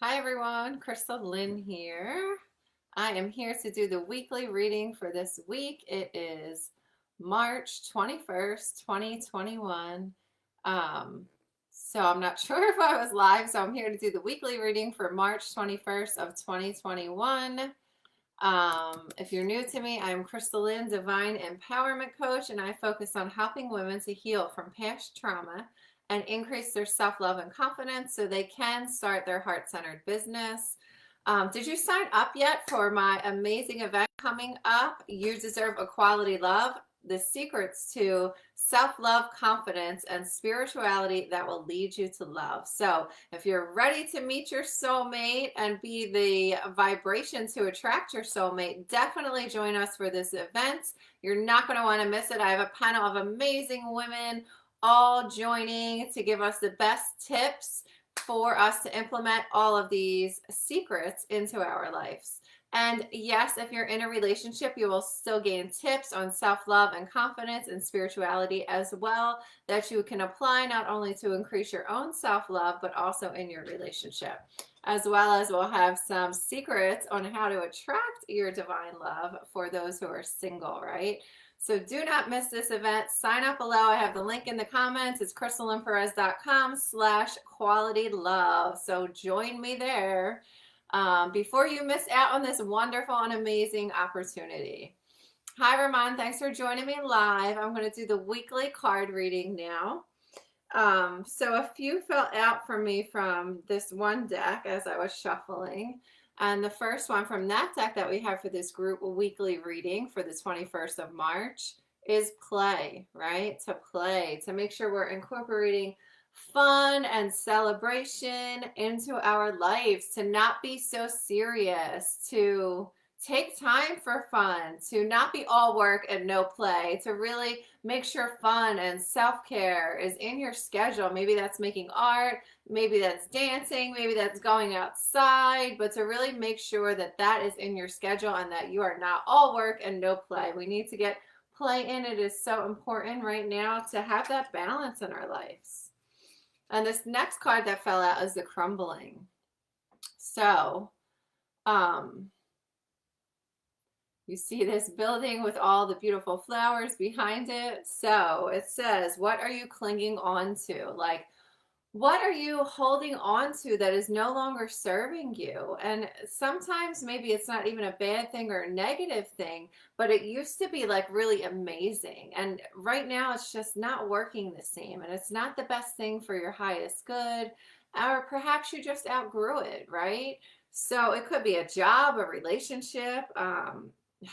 Hi everyone, Crystal Lynn here. I am here to do the weekly reading for this week. It is March 21st, 2021. Um, so I'm not sure if I was live, so I'm here to do the weekly reading for March 21st of 2021. If you're new to me, I'm Crystal Lynn, Divine Empowerment Coach, and I focus on helping women to heal from past trauma and increase their self-love and confidence so they can start their heart-centered business. Did you sign up yet for my amazing event coming up? You deserve a quality love. The secrets to self-love, confidence, and spirituality that will lead you to love. So if you're ready to meet your soulmate and be the vibration to attract your soulmate, definitely join us for this event. You're not going to want to miss it. I have a panel of amazing women all joining to give us the best tips for us to implement all of these secrets into our lives. And yes, if you're in a relationship, you will still gain tips on self-love and confidence and spirituality as well that you can apply not only to increase your own self-love, but also in your relationship. As well as we'll have some secrets on how to attract your divine love for those who are single, right? So do not miss this event. Sign up below. I have the link in the comments. It's crystalandperez.com/quality love. So join me there before you miss out on this wonderful and amazing opportunity. Hi, Ramon. Thanks for joining me live. I'm going to do the weekly card reading now. So a few fell out for me from this one deck as I was shuffling. And the first one from that deck that we have for this group weekly reading for the 21st of March is play, right? To play, to make sure we're incorporating fun and celebration into our lives, to not be so serious, to take time for fun, to not be all work and no play, to really make sure fun and self-care is in your schedule. Maybe that's making art, maybe that's dancing, maybe that's going outside, but to really make sure that that is in your schedule and that you are not all work and no play. We need to get play in. It is so important right now to have that balance in our lives. And this next card that fell out is the crumbling. So, you see this building with all the beautiful flowers behind it. So it says, what are you clinging on to? Like, what are you holding on to that is no longer serving you? And sometimes maybe it's not even a bad thing or a negative thing, but it used to be like really amazing. And right now it's just not working the same. And it's not the best thing for your highest good. Or perhaps you just outgrew it, right? So it could be a job, a relationship,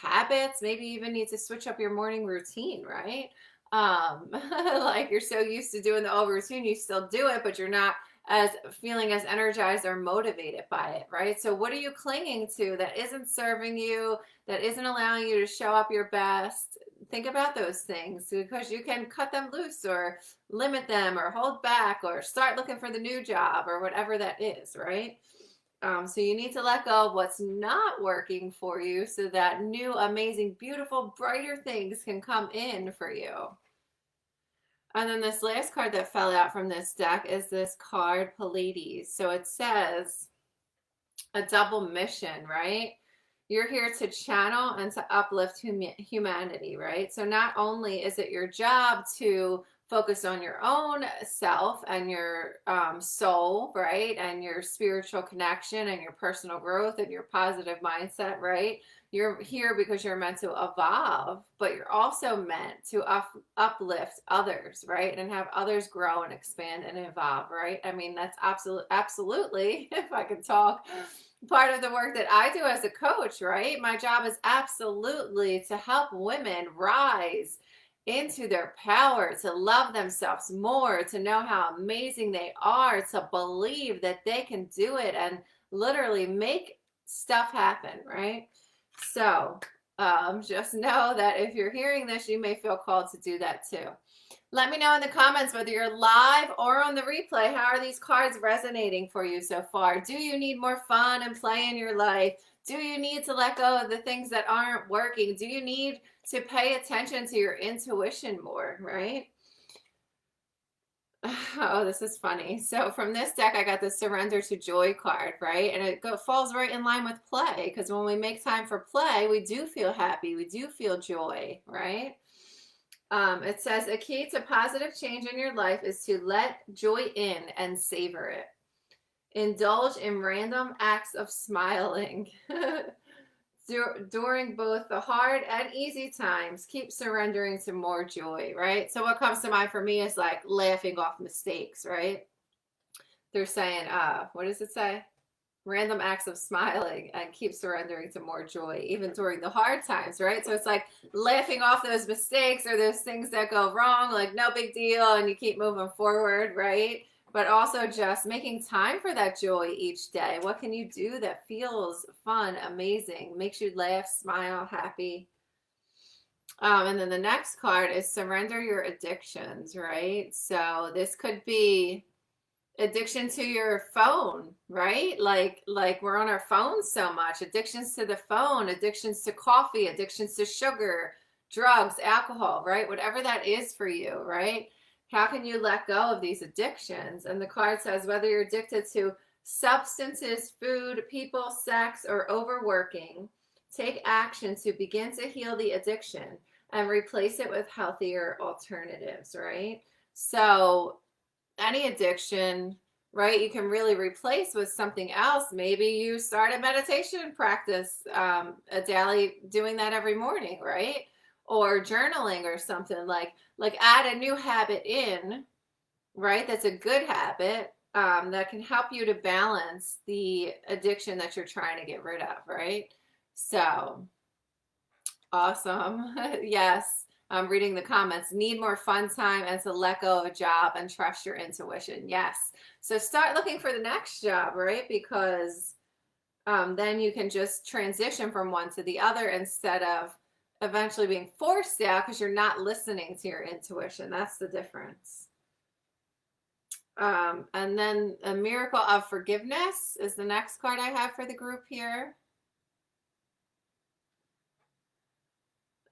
habits, maybe even need to switch up your morning routine, right? Like you're so used to doing the old routine, you still do it, but you're not as feeling as energized or motivated by it, right? So what are you clinging to that isn't serving you, that isn't allowing you to show up your best? Think about those things because you can cut them loose or limit them or hold back or start looking for the new job or whatever that is, right? So you need to let go of what's not working for you so that new, amazing, beautiful, brighter things can come in for you. And then this last card that fell out from this deck is this card, Pleiades. So it says a double mission, right? You're here to channel and to uplift humanity, right? So not only is it your job to focus on your own self and your soul, right? And your spiritual connection and your personal growth and your positive mindset, right? You're here because you're meant to evolve, but you're also meant to uplift others, right? And have others grow and expand and evolve, right? I mean, that's absolutely, if I could talk, part of the work that I do as a coach, right? My job is absolutely to help women rise into their power, to love themselves more, to know how amazing they are, to believe that they can do it and literally make stuff happen, right? So just know that if you're hearing this, you may feel called to do that too. Let me know in the comments whether you're live or on the replay. How are these cards resonating for you so far? Do you need more fun and play in your life? Do you need to let go of the things that aren't working? Do you need to pay attention to your intuition more, right? Oh, this is funny. So from this deck, I got the Surrender to Joy card, right? And it falls right in line with play, because when we make time for play, we do feel happy. We do feel joy, right? It says a key to positive change in your life is to let joy in and savor it. Indulge in random acts of smiling. During both the hard and easy times, keep surrendering to more joy, right? So what comes to mind for me is like laughing off mistakes, right? They're saying, what does it say? Random acts of smiling and keep surrendering to more joy, even during the hard times, right? So it's like laughing off those mistakes or those things that go wrong, like no big deal, and you keep moving forward, right? But also just making time for that joy each day. What can you do that feels fun, amazing, makes you laugh, smile, happy? And then the next card is surrender your addictions, right? So this could be addiction to your phone, right? Like we're on our phones so much. Addictions to the phone, addictions to coffee, addictions to sugar, drugs, alcohol, right? Whatever that is for you, right? How can you let go of these addictions? And the card says whether you're addicted to substances, food, people, sex, or overworking, take action to begin to heal the addiction and replace it with healthier alternatives, right? So any addiction, right, you can really replace with something else. Maybe you start a meditation practice, a daily, doing that every morning, right? Or journaling or something, like add a new habit in, right? That's a good habit, that can help you to balance the addiction that you're trying to get rid of, right? So awesome. Yes. I'm reading the comments. Need more fun time and to let go of a job and trust your intuition. Yes. So start looking for the next job, right? Because then you can just transition from one to the other instead of eventually being forced out because you're not listening to your intuition. That's the difference. And then a miracle of forgiveness is the next card I have for the group here.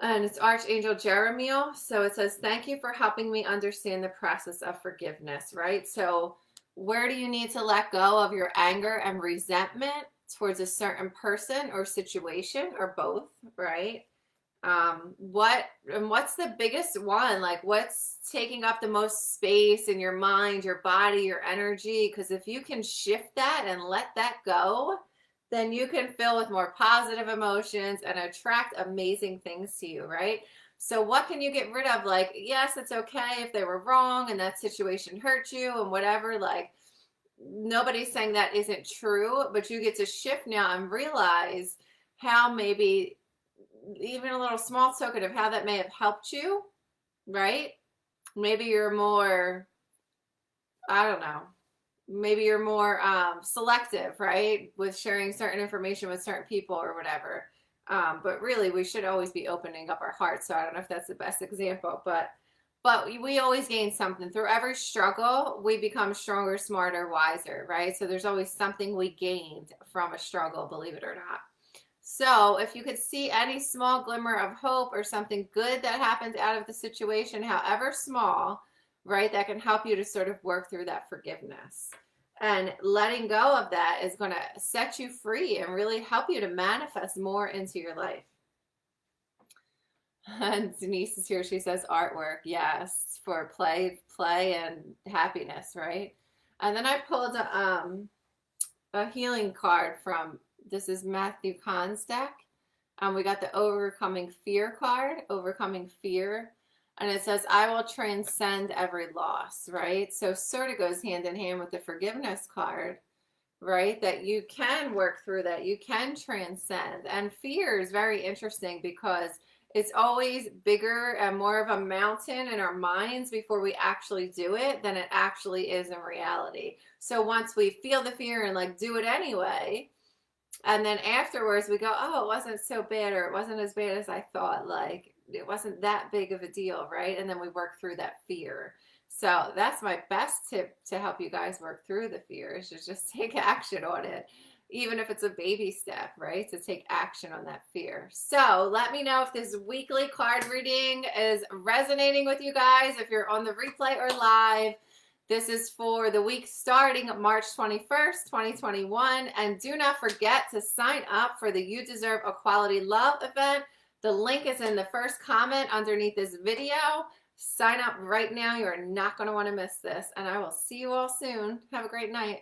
And it's Archangel Jeremiel. So it says, thank you for helping me understand the process of forgiveness, right? So where do you need to let go of your anger and resentment towards a certain person or situation or both, right? What's the biggest one? Like what's taking up the most space in your mind, your body, your energy? Because if you can shift that and let that go, then you can fill with more positive emotions and attract amazing things to you, right? So what can you get rid of? Like, yes, it's okay if they were wrong and that situation hurt you and whatever, like nobody's saying that isn't true, but you get to shift now and realize how maybe even a little small token of how that may have helped you, right? Maybe you're more, I don't know, maybe you're more selective, right, with sharing certain information with certain people or whatever. But really, we should always be opening up our hearts. So I don't know if that's the best example, but we always gain something through every struggle. We become stronger, smarter, wiser, right? So there's always something we gained from a struggle, believe it or not. So if you could see any small glimmer of hope or something good that happened out of the situation, however small, right, that can help you to sort of work through that forgiveness. And letting go of that is going to set you free and really help you to manifest more into your life. And Denise is here. She says artwork. Yes, for play and happiness, right? And then I pulled a healing card from, this is Matthew Kahn's deck. We got the overcoming fear card, overcoming fear. And it says, I will transcend every loss, right? So sort of goes hand in hand with the forgiveness card, right? That you can work through that. You can transcend. And fear is very interesting because it's always bigger and more of a mountain in our minds before we actually do it than it actually is in reality. So once we feel the fear and like do it anyway, and then afterwards we go, oh, it wasn't so bad, or it wasn't as bad as I thought. Like it wasn't that big of a deal, right? And then we work through that fear. So that's my best tip to help you guys work through the fear, is to just take action on it, even if it's a baby step, right? To take action on that fear. So let me know if this weekly card reading is resonating with you guys, if you're on the replay or live. This is for the week starting March 21st, 2021. And do not forget to sign up for the You Deserve Equality Love event. The link is in the first comment underneath this video. Sign up right now. You're not going to want to miss this. And I will see you all soon. Have a great night.